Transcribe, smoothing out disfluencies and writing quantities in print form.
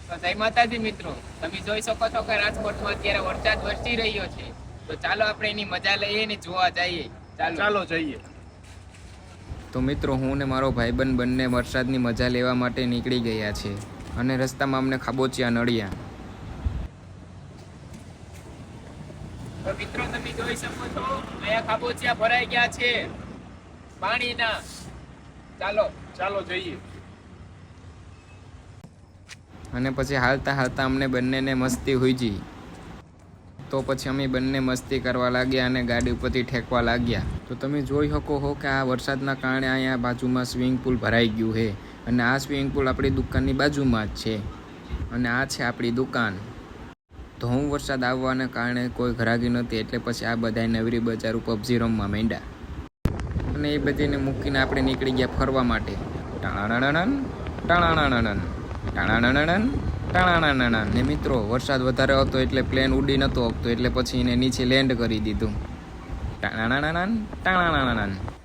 તો જય માતાજી મિત્રો, તમે જોઈ શકો છો કે રાજકોટમાં અત્યારે વરસાદ વરસી રહ્યો છે. તો ચાલો આપણે એની મજા લઈએ ને જોવા જઈએ. ચાલો જઈએ. તો મિત્રો, હું ને મારો ભાઈબંધ બંને વરસાદની મજા લેવા માટે નીકળી ગયા છે અને રસ્તામાં અમને ખાબોચિયા નડ્યા. તો મિત્રો તમે જોઈ શકો છો અહીંયા ખાબોચિયા ભરાઈ ગયા છે પાણીના. ચાલો જઈએ. અને પછી હાલતા હાલતા અમને બંનેને મસ્તી હુઈજી. તો પછી અમે બંને મસ્તી કરવા લાગ્યા અને ગાડી ઉપરથી ઠેકવા લાગ્યા. તો તમે જોઈ શકો હો કે આ વરસાદના કારણે અહીંયા બાજુમાં સ્વિમિંગ પુલ ભરાઈ ગયું છે અને આ સ્વિમિંગ પુલ આપણી દુકાનની બાજુમાં જ છે અને આ છે આપણી દુકાન. તો હું વરસાદ આવવાને કારણે કોઈ ઘરાગી નહોતી, એટલે પછી આ બધાએ નવરી બજાર પબજી રમવા માંડ્યા અને એ બધીને મૂકીને આપણે નીકળી ગયા ફરવા માટે. ટાણાણાણન ટાણાણાણન ટાણાણાણન ટાણાણાણન. ને મિત્રો, વરસાદ વધારે હતો એટલે પ્લેન ઉડી નહોતો શકતો, એટલે પછી એને નીચે લેન્ડ કરી દીધું. ટાણાણાણન ટાણાણાણન.